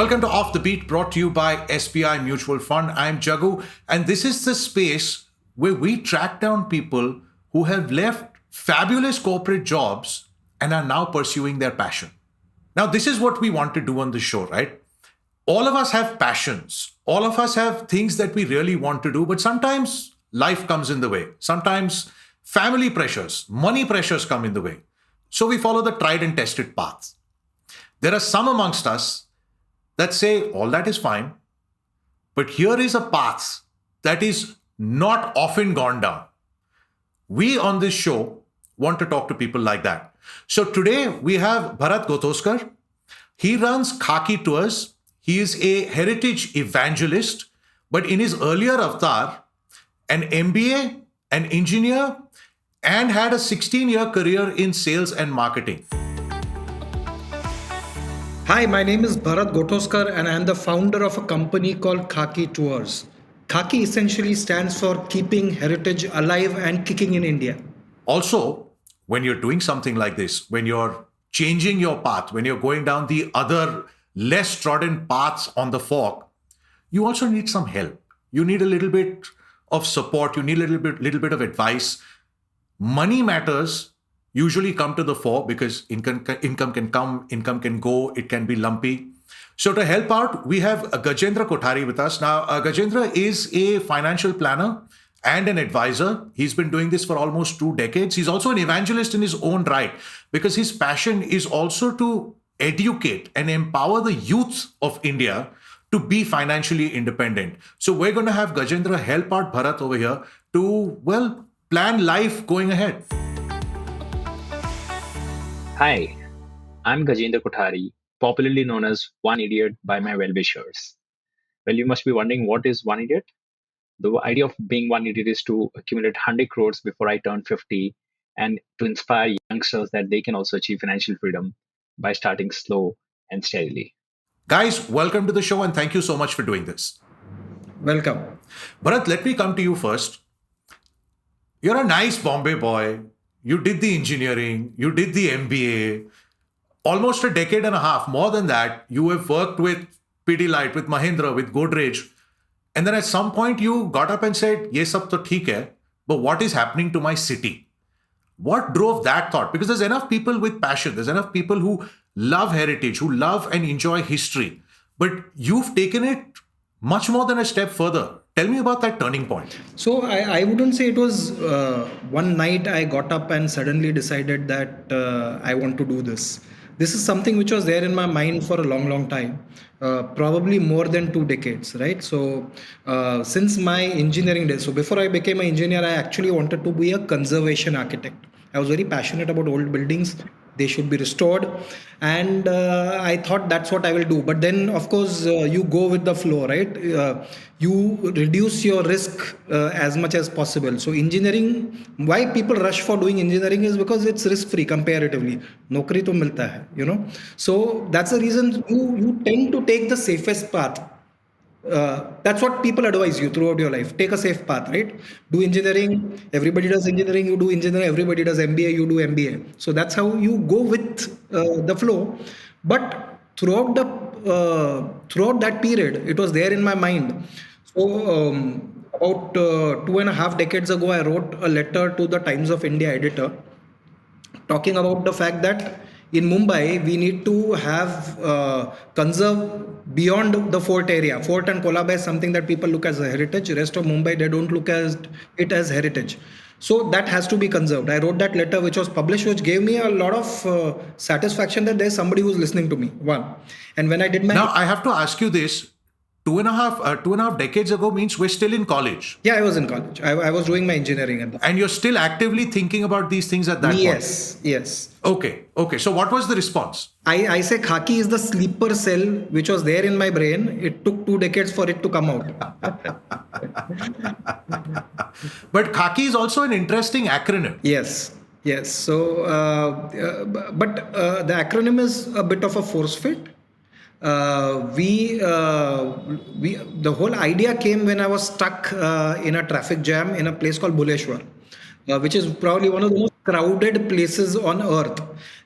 Welcome to Off the Beat, brought to you by SBI Mutual Fund. I'm Jagu, and this is the space where we track down people who have left fabulous corporate jobs and are now pursuing their passion. Now, this is what we want to do on the show, right? All of us have passions. All of us have things that we really want to do, but sometimes life comes in the way. Sometimes family pressures, money pressures come in the way. So we follow the tried and tested paths. There are some amongst us that say all that is fine, but here is a path that is not often gone down. We on this show want to talk to people like that. So today we have Bharat Gothoskar. He runs Khaki tours. He is a heritage evangelist, but in his earlier avatar, an MBA, an engineer, and had a 16-year career in sales and marketing. Hi, my name is Bharat Gothoskar and I am the founder of a company called Khaki Tours. Khaki essentially stands for keeping heritage alive and kicking in India. Also, when you're doing something like this, when you're changing your path, when you're going down the other less trodden paths on the fork, you also need some help. You need a little bit of support. You need a little bit of advice. Money matters usually come to the fore because income can come, income can go, it can be lumpy. So to help out, we have Gajendra Kothari with us. Now, Gajendra is a financial planner and an advisor. He's been doing this for almost 2 decades. He's also an evangelist in his own right because his passion is also to educate and empower the youth of India to be financially independent. So we're going to have Gajendra help out Bharat over here to, plan life going ahead. Hi, I'm Gajendra Kothari, popularly known as One Idiot by my well-wishers. Well, you must be wondering, what is One Idiot? The idea of being one idiot is to accumulate 100 crores before I turn 50 and to inspire youngsters that they can also achieve financial freedom by starting slow and steadily. Guys, welcome to the show and thank you so much for doing this. Welcome. Bharat, let me come to you first. You're a nice Bombay boy. You did the engineering, you did the MBA, almost a decade and a half, more than that, you have worked with Pidilite, with Mahindra, with Godrej. And then at some point you got up and said, ye sab to theek hai, but what is happening to my city? What drove that thought? Because there's enough people with passion, there's enough people who love heritage, who love and enjoy history, but you've taken it much more than a step further. Tell me about that turning point. So I wouldn't say it was one night I got up and suddenly decided that I want to do this. This is something which was there in my mind for a long time, probably more than 2 decades, right? So since my engineering days, so before I became an engineer, I actually wanted to be a conservation architect. I was very passionate about old buildings. They should be restored. And I thought that's what I will do. But then, of course, you go with the flow, right? You reduce your risk as much as possible. So engineering, why people rush for doing engineering is because it's risk-free comparatively. Naukri to milta hai, you know. So that's the reason you tend to take the safest path. That's what people advise you throughout your life. Take a safe path, right? Do engineering. Everybody does engineering. You do engineering. Everybody does MBA. You do MBA. So that's how you go with the flow. But throughout that period, it was there in my mind. So about 2.5 decades ago, I wrote a letter to the Times of India editor talking about the fact that in Mumbai, we need to have conserve beyond the fort area. Fort and Kolaba is something that people look as a heritage. The rest of Mumbai, they don't look at it as heritage. So that has to be conserved. I wrote that letter, which was published, which gave me a lot of satisfaction that there's somebody who's listening to me. One. And when I did my... Now, I have to ask you this. 2.5 decades ago means we're still in college. Yeah, I was in college. I was doing my engineering at that. And you're still actively thinking about these things at that point? Yes. Okay. So what was the response? I say Khaki is the sleeper cell which was there in my brain. It took 2 decades for it to come out. But Khaki is also an interesting acronym. Yes. So, but the acronym is a bit of a force fit. The whole idea came when I was stuck in a traffic jam in a place called Buleshwar, which is probably one of the most crowded places on earth,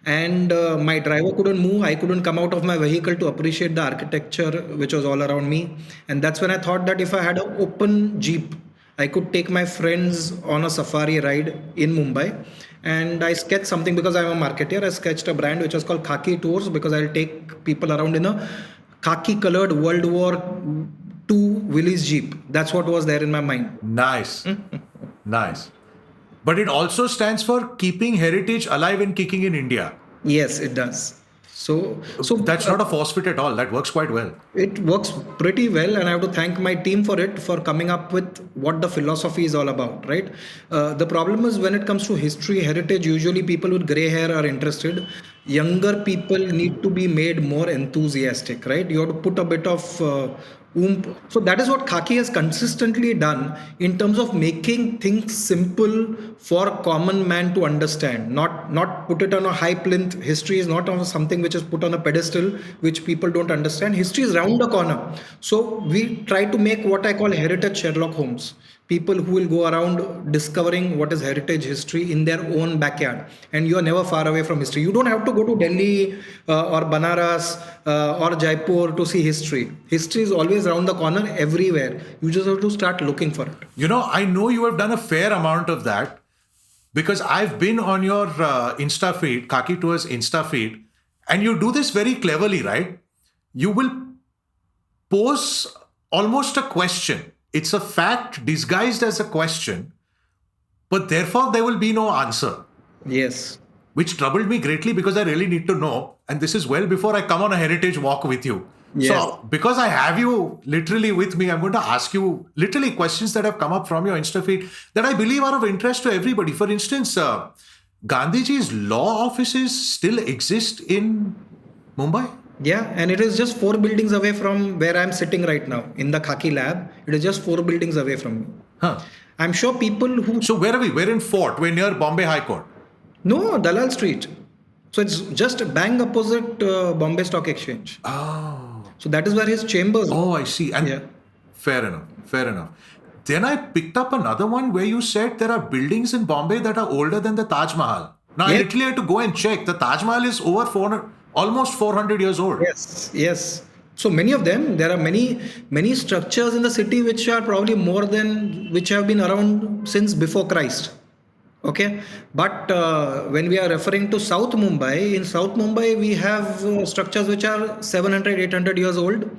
and my driver couldn't move. I couldn't come out of my vehicle to appreciate the architecture which was all around me. And that's when I thought that if I had an open jeep, I could take my friends on a safari ride in Mumbai. And I sketched something, because I'm a marketer. I sketched a brand which was called Khaki Tours, because I'll take people around in a khaki colored World War II Willys jeep. That's what was there in my mind. Nice. Nice. But it also stands for keeping heritage alive and kicking in India. Yes, it does. So That's not a force fit at all. That works quite well. it works pretty well, and I have to thank my team for it, for coming up with what the philosophy is all about, right? The problem is, when it comes to history, heritage, usually people with gray hair are interested. Younger people need to be made more enthusiastic, right? You have to put a bit of oomph. So that is what Khaki has consistently done in terms of making things simple for common man to understand. Not put it on a high plinth. History is not on something which is put on a pedestal which people don't understand. History is round the corner. So we try to make what I call heritage Sherlock Holmes. People who will go around discovering what is heritage history in their own backyard, and you are never far away from history. You don't have to go to Delhi or Banaras or Jaipur to see history. History is always around the corner, everywhere. You just have to start looking for it. I know you have done a fair amount of that, because I've been on your Insta feed, Khaki Tours Insta feed, and you do this very cleverly, right? You will pose almost a question. It's a fact disguised as a question, but therefore there will be no answer, Yes. which troubled me greatly, because I really need to know. And this is well before I come on a heritage walk with you. Yes. So, because I have you literally with me, I'm going to ask you literally questions that have come up from your Insta feed that I believe are of interest to everybody. For instance, Gandhiji's law offices still exist in Mumbai? Yeah, and it is just 4 buildings away from where I'm sitting right now in the Khaki lab. It is just 4 buildings away from me. Huh. I'm sure people who. So, where are we? We're in Fort. We're near Bombay High Court. No, Dalal Street. So it's just bang opposite Bombay Stock Exchange. Oh. So that is where his chambers are. Oh, I see. And Yeah. fair enough. Fair enough. Then I picked up another one where you said there are buildings in Bombay that are older than the Taj Mahal. Now, I Yeah. literally had to go and check. The Taj Mahal is over 400, almost 400 years old. Yes, yes. So many of them, there are many structures in the city which are probably which have been around since before Christ. Okay, but when we are referring to South Mumbai, in South Mumbai we have structures which are 700, 800 years old,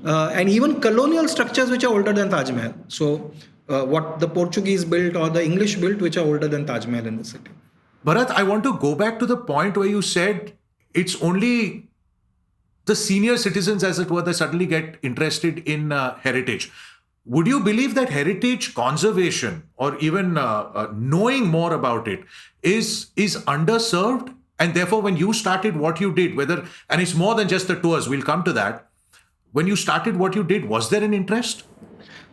and even colonial structures which are older than Taj Mahal. So what the Portuguese built or the English built, which are older than Taj Mahal in the city. Bharat, I want to go back to the point where you said it's only the senior citizens, as it were, that suddenly get interested in heritage. Would you believe that heritage conservation, or even knowing more about it, is underserved? And therefore, when you started what you did, and it's more than just the tours, we'll come to that. When you started what you did, was there an interest?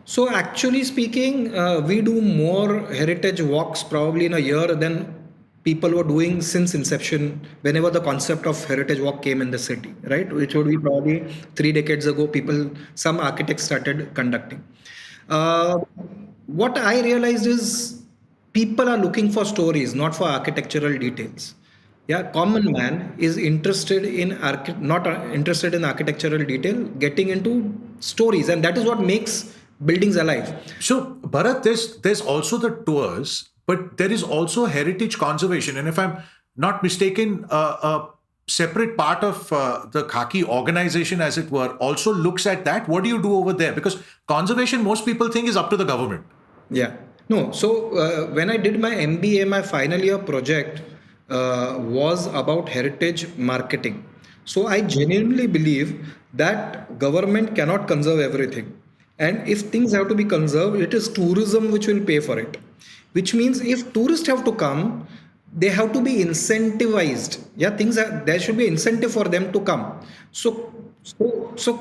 So actually speaking, we do more heritage walks probably in a year than people were doing since inception, whenever the concept of heritage walk came in the city, right? Which would be probably 3 decades ago, some architects started conducting. Uh, what I realized is people are looking for stories, not for architectural details. Yeah, common man is interested in not interested in architectural detail, getting into stories, and that is what makes buildings alive. So, Bharat, there's also the tours, but there is also heritage conservation. And if I'm not mistaken, a separate part of the Khaki organization, as it were, also looks at that. What do you do over there? Because conservation, most people think, is up to the government. Yeah. No. So when I did my MBA, my final year project was about heritage marketing. So I genuinely believe that government cannot conserve everything. And if things have to be conserved, it is tourism which will pay for it. Which means if tourists have to come, they have to be incentivized. Yeah, there should be incentive for them to come. So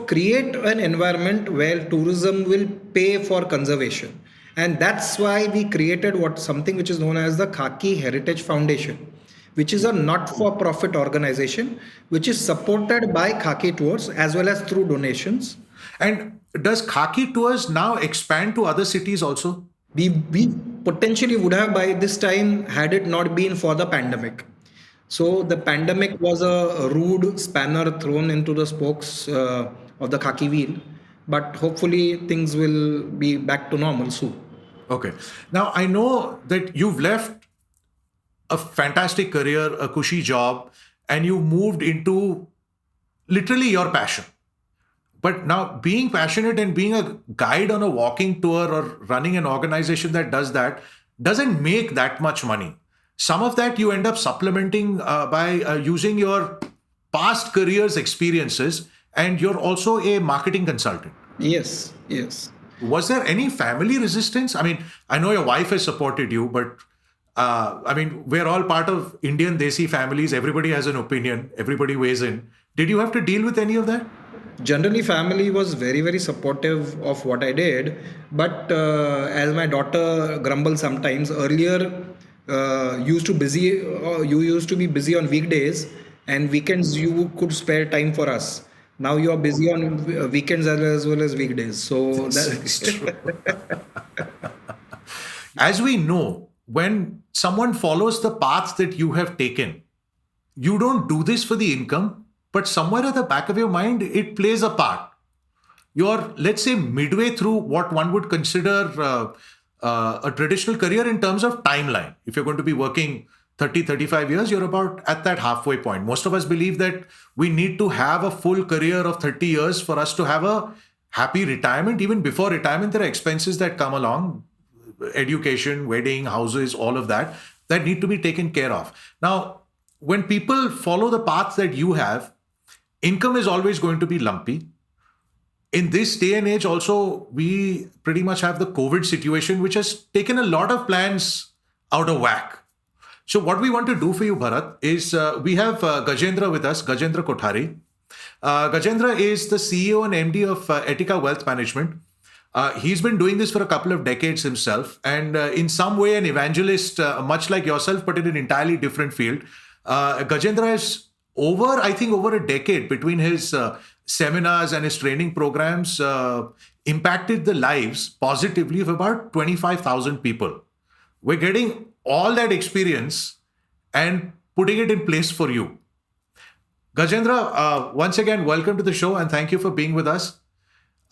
create an environment where tourism will pay for conservation. And that's why we created something which is known as the Khaki Heritage Foundation, which is a not-for-profit organization which is supported by Khaki Tours as well as through donations. And does Khaki Tours now expand to other cities also? We potentially would have by this time had it not been for the pandemic. So the pandemic was a rude spanner thrown into the spokes of the khaki wheel, but hopefully things will be back to normal soon. Okay. Now, I know that you've left a fantastic career, a cushy job, and you moved into literally your passion. But now, being passionate and being a guide on a walking tour or running an organization that does that doesn't make that much money. Some of that you end up supplementing by using your past career's experiences, and you're also a marketing consultant. Yes, yes. Was there any family resistance? I mean, I know your wife has supported you, but I mean, we're all part of Indian Desi families. Everybody has an opinion, everybody weighs in. Did you have to deal with any of that? Generally, family was very supportive of what I did, but as my daughter grumbles sometimes, earlier you used to be busy on weekdays, and weekends you could spare time for us. Now you are busy on weekends as well as weekdays. So This is true. that As we know, when someone follows the path that you have taken, you don't do this for the income, but somewhere at the back of your mind, it plays a part. You're, let's say, midway through what one would consider a traditional career in terms of timeline. If you're going to be working 30, 35 years, you're about at that halfway point. Most of us believe that we need to have a full career of 30 years for us to have a happy retirement. Even before retirement, there are expenses that come along: education, wedding, houses, all of that, that need to be taken care of. Now, when people follow the path that you have, income is always going to be lumpy. In this day and age, also, we pretty much have the COVID situation, which has taken a lot of plans out of whack. So, what we want to do for you, Bharat, is we have Gajendra with us, Gajendra Kothari. Gajendra is the CEO and MD of Etica Wealth Management. He's been doing this for a couple of decades himself, and in some way, an evangelist, much like yourself, but in an entirely different field. Gajendra has I think, over a decade between his seminars and his training programs, impacted the lives positively of about 25,000 people. We're getting all that experience and putting it in place for you. Gajendra, once again, welcome to the show and thank you for being with us.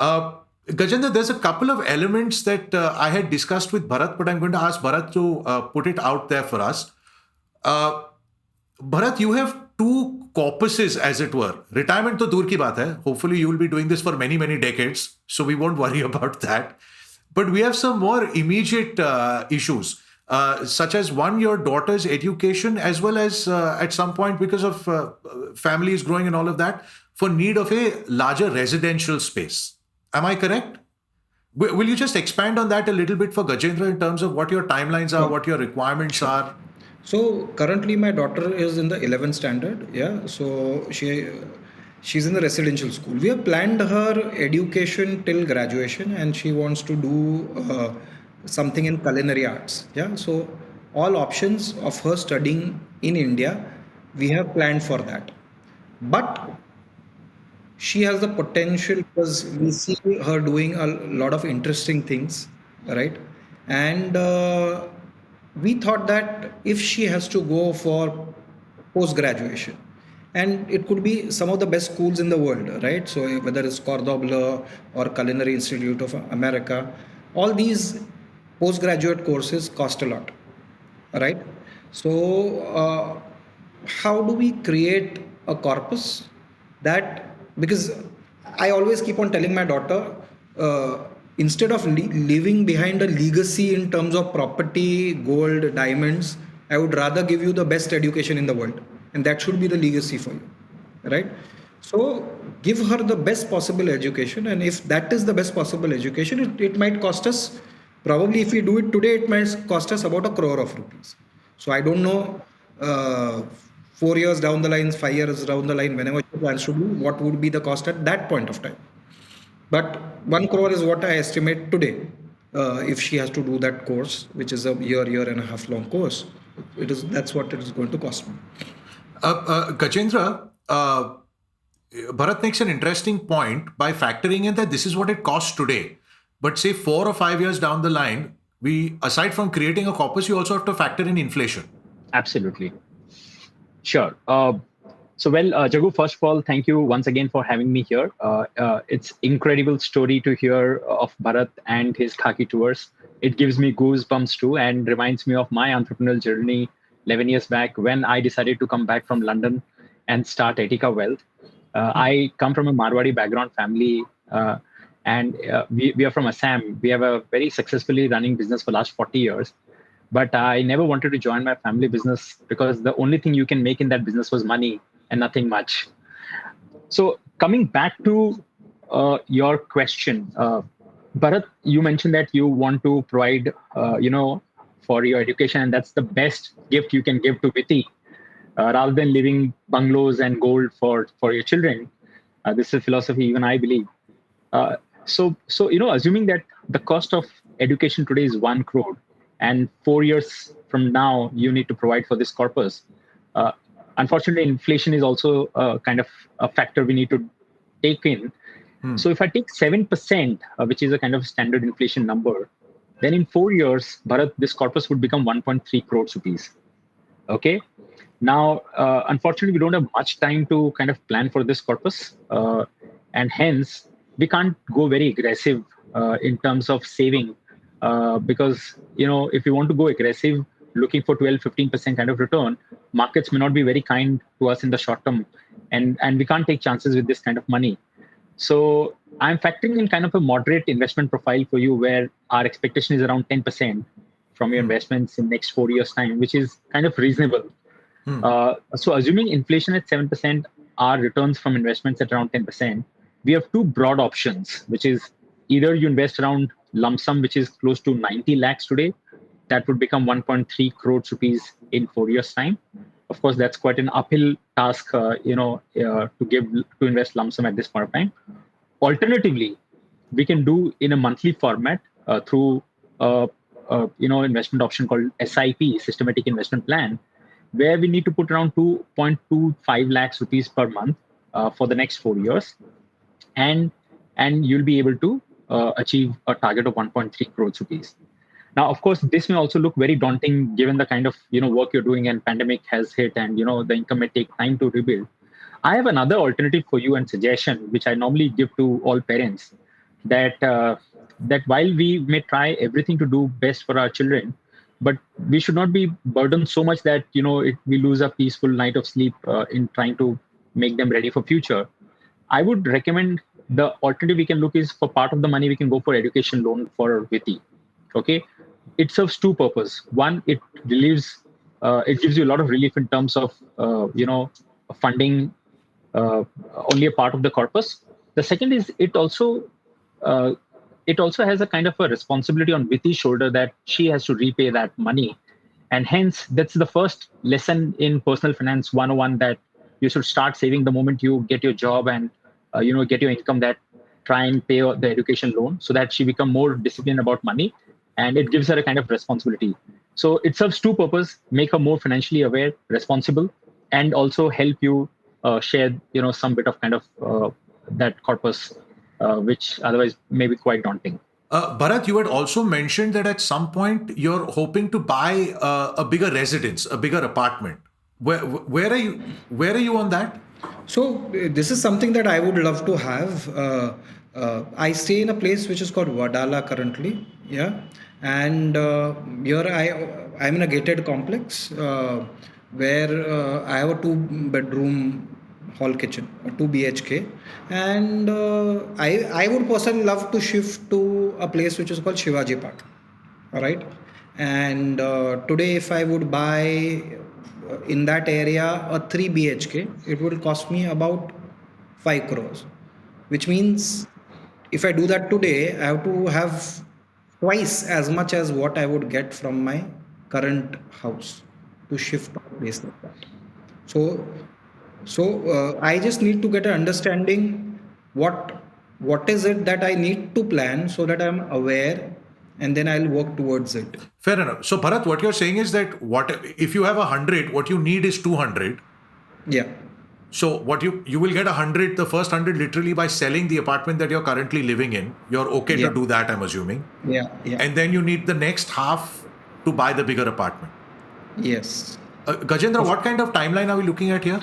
Gajendra, there's a couple of elements that I had discussed with Bharat, but I'm going to ask Bharat to put it out there for us. Bharat, you have two corpuses, as it were. Retirement to dur ki baat hai. Hopefully, you will be doing this for many decades, so we won't worry about that. But we have some more immediate issues, such as one, your daughter's education, as well as at some point, because of families growing and all of that, for need of a larger residential space. Am I correct? Will you just expand on that a little bit for Gajendra in terms of what your timelines are, what your requirements are? So currently my daughter is in the 11th standard. Yeah. So she's in the residential school. We have planned her education till graduation, and she wants to do something in culinary arts. Yeah. So all options of her studying in India, we have planned for that. But she has the potential because we see her doing a lot of interesting things, right? And we thought that if she has to go for post graduation, and it could be some of the best schools in the world, right? So whether it's Cordoba or Culinary Institute of America, all these postgraduate courses cost a lot, right? So how do we create a corpus that, because I always keep on telling my daughter, instead of leaving behind a legacy in terms of property, gold, diamonds, I would rather give you the best education in the world, and that should be the legacy for you, right? So give her the best possible education, and if that is the best possible education, it might cost us, probably if we do it today, it might cost us about 1 crore of rupees. So I don't know, 4 years down the line, 5 years down the line, whenever she plans to do, what would be the cost at that point of time. But 1 crore is what I estimate today. If she has to do that course, which is a year and a half long course, that's what it is going to cost me. Gajendra, Bharat makes an interesting point by factoring in that this is what it costs today. But say 4 or 5 years down the line, aside from creating a corpus, you also have to factor in inflation. Absolutely. Sure. Jagu, first of all, thank you once again for having me here. It's incredible story to hear of Bharat and his Khaki tours. It gives me goosebumps too, and reminds me of my entrepreneurial journey 11 years back when I decided to come back from London and start Etika Wealth. I come from a Marwadi background family, and we are from Assam. We have a very successfully running business for last 40 years. But I never wanted to join my family business because the only thing you can make in that business was money and nothing much. So coming back to your question, Bharat, you mentioned that you want to provide, for your education, and that's the best gift you can give to Viti, rather than living bungalows and gold for your children. This is a philosophy even I believe. Assuming that the cost of education today is 1 crore, and 4 years from now you need to provide for this corpus. Unfortunately, inflation is also kind of a factor we need to take in. So if I take 7%, which is a kind of standard inflation number, then in 4 years, Bharat, this corpus would become 1.3 crores rupees. Okay. Now, unfortunately, we don't have much time to kind of plan for this corpus. And hence, we can't go very aggressive in terms of saving because, if you want to go aggressive, looking for 12-15% kind of return, markets may not be very kind to us in the short term. And we can't take chances with this kind of money. So I'm factoring in kind of a moderate investment profile for you where our expectation is around 10% from your investments in next 4 years time, which is kind of reasonable. So assuming inflation at 7%, our returns from investments at around 10%, we have two broad options, which is either you invest around lump sum, which is close to 90 lakhs today, that would become 1.3 crores rupees in 4 years time. Of course, that's quite an uphill task, to invest lump sum at this point of time. Alternatively, we can do in a monthly format through investment option called SIP, Systematic Investment Plan, where we need to put around 2.25 lakhs rupees per month for the next 4 years, and you'll be able to achieve a target of 1.3 crores rupees. Now, of course, this may also look very daunting given the kind of work you're doing, and pandemic has hit, and the income may take time to rebuild. I have another alternative for you and suggestion, which I normally give to all parents, that while we may try everything to do best for our children, but we should not be burdened so much that we lose a peaceful night of sleep in trying to make them ready for future. I would recommend the alternative we can look is for part of the money we can go for education loan for Viti. Okay, it serves two purposes. One, it relieves, it gives you a lot of relief in terms of funding only a part of the corpus. The second is it also has a kind of a responsibility on Viti's shoulder that she has to repay that money, and hence that's the first lesson in personal finance 101, that you should start saving the moment you get your job and get your income, that try and pay the education loan so that she become more disciplined about money, and it gives her a kind of responsibility. So it serves two purposes: make her more financially aware, responsible, and also help you share some bit of kind of that corpus, which otherwise may be quite daunting. Bharat, you had also mentioned that at some point you're hoping to buy a bigger residence, a bigger apartment. Where are you on that? So this is something that I would love to have. I stay in a place which is called Wadala currently, yeah, and here I'm in a gated complex where I have a 2-bedroom hall kitchen, a 2 BHK, and I would personally love to shift to a place which is called Shivaji Park. All right, and today if I would buy in that area a 3 BHK, it will cost me about 5 crores, which means if I do that today, I have to have twice as much as what I would get from my current house to shift to a place like that. So, I just need to get an understanding what is it that I need to plan so that I'm aware, and then I'll work towards it. Fair enough. So, Bharat, what you're saying is that if you have 100, what you need is 200. Yeah. So what you will get 100, the first 100 literally by selling the apartment that you're currently living in. You're okay Yeah. to do that, I'm assuming. Yeah. Yeah. And then you need the next half to buy the bigger apartment. Yes. Gajendra, what kind of timeline are we looking at here?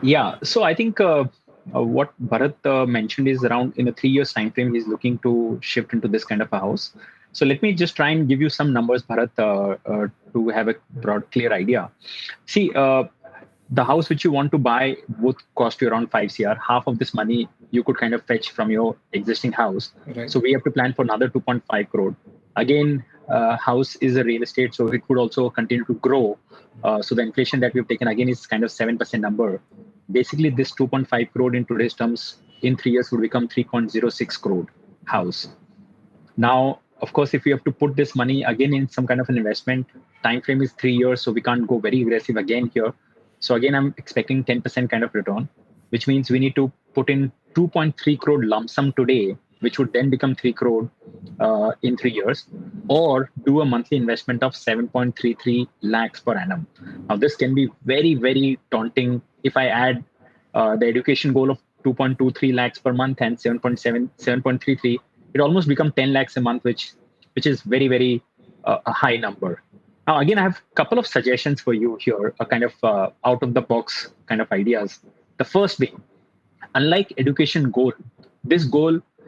Yeah, so I think what Bharat mentioned is around in a 3 years time frame, he's looking to shift into this kind of a house. So let me just try and give you some numbers, Bharat, to have a broad, clear idea. See, the house which you want to buy would cost you around 5 CR. Half of this money you could kind of fetch from your existing house. Right. So we have to plan for another 2.5 crore. Again, house is a real estate, so it could also continue to grow. So the inflation that we've taken again is kind of 7% number. Basically, this 2.5 crore in today's terms in 3 years would become 3.06 crore house. Now, of course, if you have to put this money again in some kind of an investment, time frame is 3 years, so we can't go very aggressive again here. So again, I'm expecting 10% kind of return, which means we need to put in 2.3 crore lump sum today, which would then become 3 crore in 3 years, or do a monthly investment of 7.33 lakhs per annum. Now, this can be very, very daunting. If I add the education goal of 2.23 lakhs per month and 7.33, it almost becomes 10 lakhs a month, which is very, very a high number. Now, again, I have a couple of suggestions for you here, a kind of out of the box kind of ideas. The first being, unlike education goal,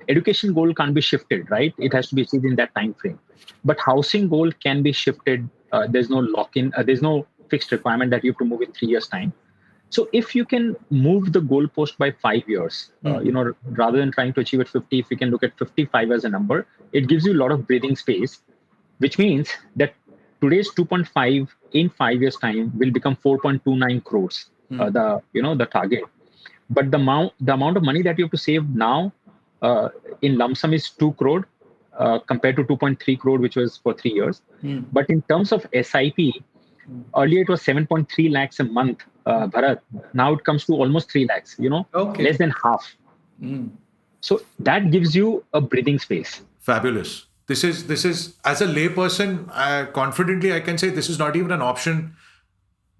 education goal can't be shifted, right? It has to be achieved in that time frame. But housing goal can be shifted. There's no lock-in. There's no fixed requirement that you have to move in 3 years' time. So if you can move the goalpost by 5 years, rather than trying to achieve at 50, if you can look at 55 as a number, it gives you a lot of breathing space, which means that today's 2.5 in 5 years' time will become 4.29 crores, the target. But the amount of money that you have to save now in lump sum is 2 crore compared to 2.3 crore, which was for 3 years. But in terms of SIP, earlier it was 7.3 lakhs a month, Bharat. Now it comes to almost 3 lakhs, less than half. So that gives you a breathing space. Fabulous. This is as a layperson, confidently I can say this is not even an option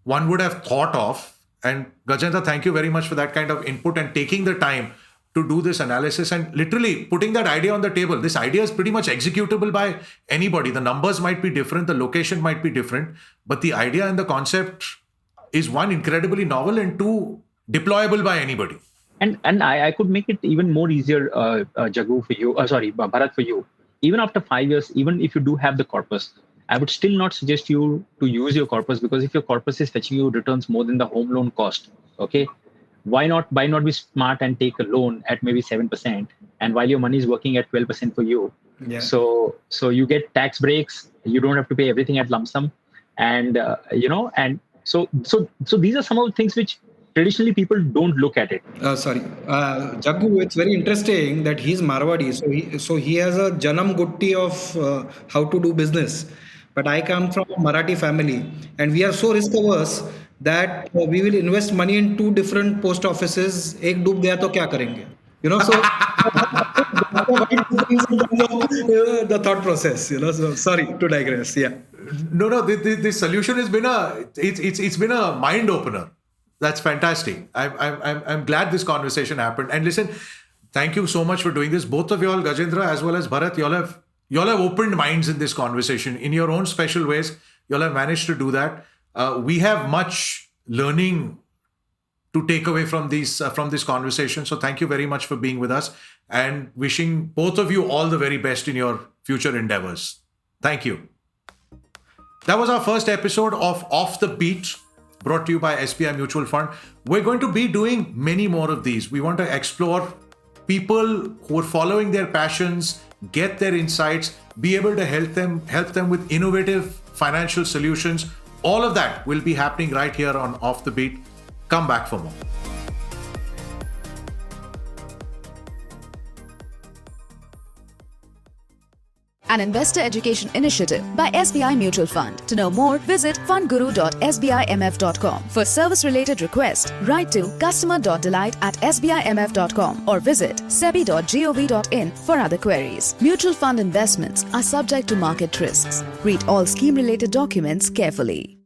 one would have thought of. And Gajendra, thank you very much for that kind of input and taking the time to do this analysis and literally putting that idea on the table. This idea is pretty much executable by anybody. The numbers might be different, the location might be different, but the idea and the concept is one, incredibly novel, and two, deployable by anybody. And I could make it even more easier, Jagu, for you. Bharat, for you. Even after 5 years, even if you do have the corpus, I would still not suggest you to use your corpus, because if your corpus is fetching you returns more than the home loan cost, okay, why not be smart and take a loan at maybe 7%, and while your money is working at 12% for you. Yeah. So you get tax breaks, you don't have to pay everything at lump sum, and so these are some of the things which traditionally people don't look at it. Jaggu, it's very interesting that he's Marwadi, so he has a Janam Gutti of how to do business. But I come from a Marathi family, and we are so risk averse that we will invest money in 2 different post offices. Ek doob gaya to kya karenge? The thought process. So sorry to digress. Yeah. No. The solution has been it's been a mind opener. That's fantastic. I'm glad this conversation happened. And listen, thank you so much for doing this. Both of y'all, Gajendra as well as Bharat, y'all have opened minds in this conversation in your own special ways. Y'all have managed to do that. We have much learning to take away from this conversation. So thank you very much for being with us, and wishing both of you all the very best in your future endeavors. Thank you. That was our first episode of Off the Beat, brought to you by SBI Mutual Fund. We're going to be doing many more of these. We want to explore people who are following their passions, get their insights, be able to help them with innovative financial solutions. All of that will be happening right here on Off the Beat. Come back for more. An investor education initiative by SBI Mutual Fund. To know more, visit fundguru.sbimf.com. For service-related requests, write to customer.delight@sbimf.com or visit sebi.gov.in for other queries. Mutual fund investments are subject to market risks. Read all scheme-related documents carefully.